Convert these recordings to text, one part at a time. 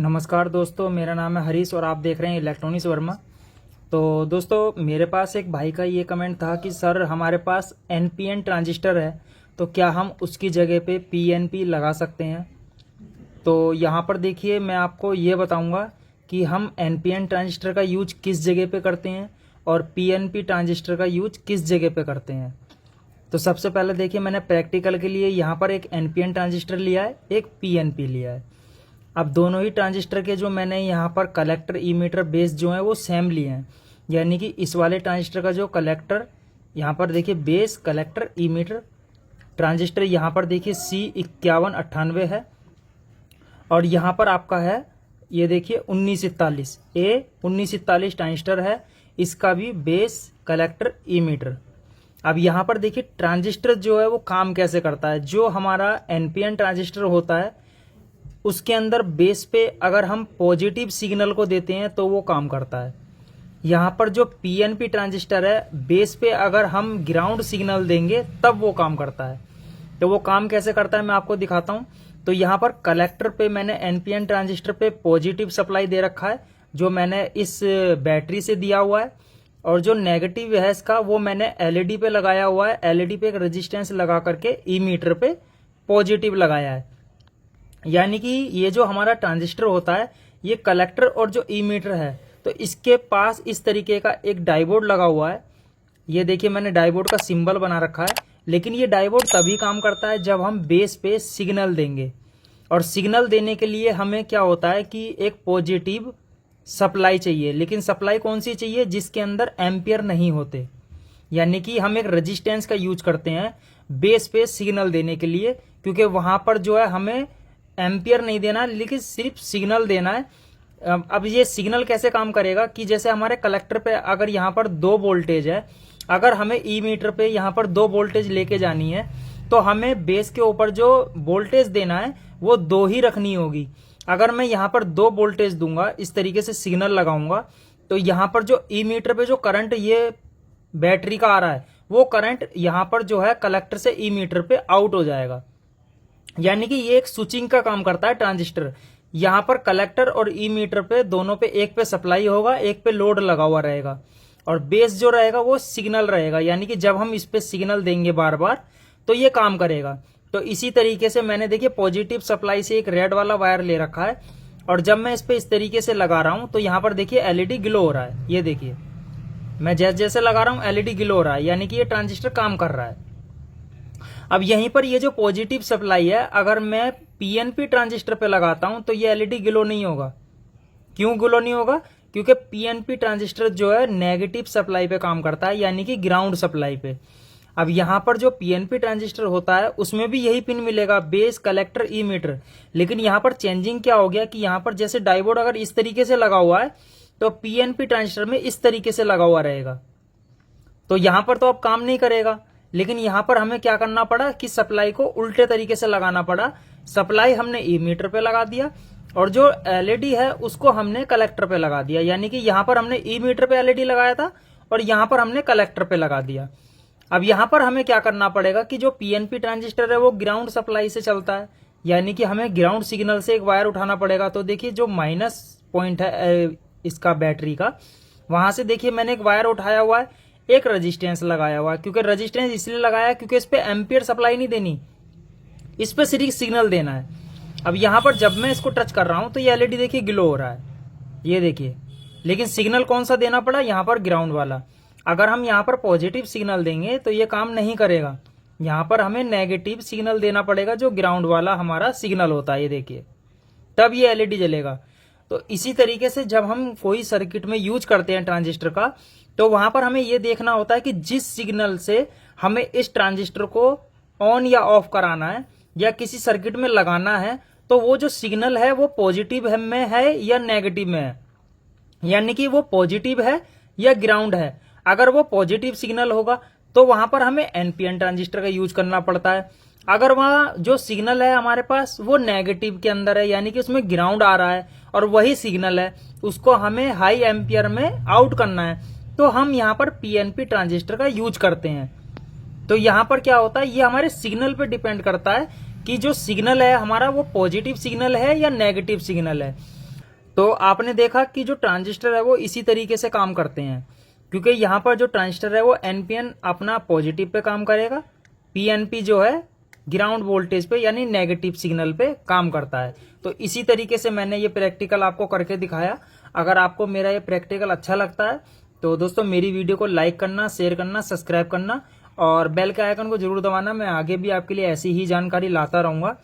नमस्कार दोस्तों, मेरा नाम है हरीश और आप देख रहे हैं इलेक्ट्रॉनिक्स वर्मा। तो दोस्तों, मेरे पास एक भाई का ये कमेंट था कि सर हमारे पास एनपीएन ट्रांजिस्टर है, तो क्या हम उसकी जगह पे पीएनपी लगा सकते हैं। तो यहाँ पर देखिए, मैं आपको ये बताऊंगा कि हम एनपीएन ट्रांजिस्टर का यूज किस जगह पे करते हैं और पीएनपी ट्रांजिस्टर का यूज किस जगह पे करते हैं। तो सबसे पहले देखिए, मैंने प्रैक्टिकल के लिए यहाँ पर एक एनपीएन ट्रांजिस्टर लिया है, एक पीएनपी लिया है। अब दोनों ही ट्रांजिस्टर के जो मैंने यहाँ पर कलेक्टर इमीटर बेस जो है वो सेम लिए हैं, यानी कि इस वाले ट्रांजिस्टर का जो कलेक्टर यहाँ पर देखिए बेस कलेक्टर इमीटर ट्रांजिस्टर यहाँ पर देखिए C5198 है और यहाँ पर आपका है ये देखिए 1941 A1941 ट्रांजिस्टर है, इसका भी बेस कलेक्टर इमीटर। अब यहाँ पर देखिए ट्रांजिस्टर जो है वो काम कैसे करता है। जो हमारा एनपीएन ट्रांजिस्टर होता है उसके अंदर बेस पे अगर हम पॉजिटिव सिग्नल को देते हैं तो वो काम करता है। यहाँ पर जो पीएनपी ट्रांजिस्टर है बेस पे अगर हम ग्राउंड सिग्नल देंगे तब वो काम करता है। तो वो काम कैसे करता है मैं आपको दिखाता हूँ। तो यहाँ पर कलेक्टर पे मैंने एनपीएन ट्रांजिस्टर पे पॉजिटिव सप्लाई दे रखा है जो मैंने इस बैटरी से दिया हुआ है, और जो नेगेटिव है इसका वो मैंने एलईडी पे लगाया हुआ है। एलईडी पे एक रेजिस्टेंस लगा करके ई मीटर पे पॉजिटिव लगाया है। यानी कि ये जो हमारा ट्रांजिस्टर होता है ये कलेक्टर और जो ई मीटर है तो इसके पास इस तरीके का एक डायोड लगा हुआ है। ये देखिए मैंने डायोड का सिंबल बना रखा है, लेकिन ये डायोड तभी काम करता है जब हम बेस पे सिग्नल देंगे। और सिग्नल देने के लिए हमें क्या होता है कि एक पॉजिटिव सप्लाई चाहिए, लेकिन सप्लाई कौन सी चाहिए जिसके अंदर एम्पियर नहीं होते। यानी कि हम एक रेजिस्टेंस का यूज करते हैं बेस पे सिग्नल देने के लिए, क्योंकि वहां पर जो है हमें एम्पियर नहीं देना लेकिन सिर्फ सिग्नल देना है। अब ये सिग्नल कैसे काम करेगा कि जैसे हमारे कलेक्टर पे अगर यहाँ पर 2 वोल्टेज है, अगर हमें ई मीटर पे यहाँ पर 2 वोल्टेज लेके जानी है तो हमें बेस के ऊपर जो वोल्टेज देना है वो 2 ही रखनी होगी। अगर मैं यहाँ पर 2 वोल्टेज दूंगा, इस तरीके से सिग्नल लगाऊंगा, तो यहाँ पर जो ई मीटर पे जो करंट ये बैटरी का आ रहा है वो करंट यहाँ पर जो है कलेक्टर से ई मीटर पे आउट हो जाएगा। यानी कि ये एक स्विचिंग का काम करता है ट्रांजिस्टर। यहाँ पर कलेक्टर और ई मीटर पे दोनों पे, एक पे सप्लाई होगा एक पे लोड लगा हुआ रहेगा, और बेस जो रहेगा वो सिग्नल रहेगा। यानी कि जब हम इस पे सिग्नल देंगे बार बार तो ये काम करेगा। तो इसी तरीके से मैंने देखिए पॉजिटिव सप्लाई से एक रेड वाला वायर ले रखा है, और जब मैं इस पे इस तरीके से लगा रहा हूं तो यहाँ पर देखिए एलईडी ग्लो हो रहा है। ये देखिए मैं जैसे जैसे लगा रहा हूं एलईडी ग्लो हो रहा है, यानी कि ये ट्रांजिस्टर काम कर रहा है। अब यहीं पर ये जो पॉजिटिव सप्लाई है अगर मैं पीएनपी ट्रांजिस्टर पे लगाता हूं तो ये एलईडी ग्लो नहीं होगा। क्यों ग्लो नहीं होगा? क्योंकि पीएनपी ट्रांजिस्टर जो है नेगेटिव सप्लाई पे काम करता है, यानी कि ग्राउंड सप्लाई पे। अब यहां पर जो पीएनपी ट्रांजिस्टर होता है उसमें भी यही पिन मिलेगा, बेस कलेक्टर ई मीटर। लेकिन यहां पर चेंजिंग क्या हो गया कि यहां पर जैसे डायोड अगर इस तरीके से लगा हुआ है तो पीएनपी ट्रांजिस्टर में इस तरीके से लगा हुआ रहेगा, तो यहां पर तो अब काम नहीं करेगा। लेकिन यहां पर हमें क्या करना पड़ा कि सप्लाई को उल्टे तरीके से लगाना पड़ा। सप्लाई हमने ई मीटर पे लगा दिया और जो एलईडी है उसको हमने कलेक्टर पे लगा दिया। यानी कि यहां पर हमने ई मीटर पे एलईडी लगाया था और यहां पर हमने कलेक्टर पे लगा दिया। अब यहां पर हमें क्या करना पड़ेगा कि जो पीएनपी ट्रांजिस्टर है वो ग्राउंड सप्लाई से चलता है, यानी कि हमें ग्राउंड सिग्नल से एक वायर उठाना पड़ेगा। तो देखिए जो माइनस पॉइंट है इसका बैटरी का, वहां से देखिए मैंने एक वायर उठाया हुआ है, एक रेजिस्टेंस लगाया हुआ है। क्योंकि रेजिस्टेंस इसलिए लगाया क्योंकि इस पे एम्पियर सप्लाई नहीं देनी, इस पे सिर्फ सिग्नल देना है। अब यहां पर जब मैं इसको टच कर रहा हूं तो ये एलईडी देखिए ग्लो हो रहा है, ये देखिए। लेकिन सिग्नल कौन सा देना पड़ा? यहां पर ग्राउंड वाला। अगर हम यहां पर पॉजिटिव सिग्नल देंगे तो ये काम नहीं करेगा, यहां पर हमें नेगेटिव सिग्नल देना पड़ेगा जो ग्राउंड वाला हमारा सिग्नल होता है, ये देखिए, तब ये एलईडी जलेगा। तो इसी तरीके से जब हम कोई सर्किट में यूज करते हैं ट्रांजिस्टर का तो वहां पर हमें यह देखना होता है कि जिस सिग्नल से हमें इस ट्रांजिस्टर को ऑन या ऑफ कराना है या किसी सर्किट में लगाना है तो वो जो सिग्नल है वो पॉजिटिव में है या नेगेटिव में है, यानी कि वो पॉजिटिव है या ग्राउंड है। अगर वो पॉजिटिव सिग्नल होगा तो वहां पर हमें एनपीएन ट्रांजिस्टर का यूज करना पड़ता है। अगर वहां जो सिग्नल है हमारे पास वो नेगेटिव के अंदर है, यानी कि उसमें ग्राउंड आ रहा है और वही सिग्नल है, उसको हमें हाई एम्पियर में आउट करना है, तो हम यहाँ पर पीएनपी ट्रांजिस्टर का यूज करते हैं। तो यहाँ पर क्या होता है, ये हमारे सिग्नल पे डिपेंड करता है कि जो सिग्नल है हमारा वो पॉजिटिव सिग्नल है या नेगेटिव सिग्नल है। तो आपने देखा कि जो ट्रांजिस्टर है वो इसी तरीके से काम करते हैं, क्योंकि यहाँ पर जो ट्रांजिस्टर है वो एनपीएन अपना पॉजिटिव पे काम करेगा, पीएनपी जो है ग्राउंड वोल्टेज पे यानी नेगेटिव सिग्नल पे काम करता है। तो इसी तरीके से मैंने ये प्रैक्टिकल आपको करके दिखाया। अगर आपको मेरा ये प्रैक्टिकल अच्छा लगता है तो दोस्तों मेरी वीडियो को लाइक करना, शेयर करना, सब्सक्राइब करना और बेल के आइकन को जरूर दबाना। मैं आगे भी आपके लिए ऐसी ही जानकारी लाता रहूंगा।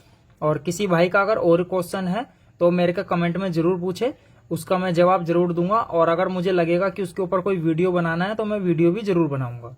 और किसी भाई का अगर और क्वेश्चन है तो मेरे को कमेंट में जरूर पूछे, उसका मैं जवाब जरूर दूंगा। और अगर मुझे लगेगा कि उसके ऊपर कोई वीडियो बनाना है तो मैं वीडियो भी जरूर बनाऊंगा।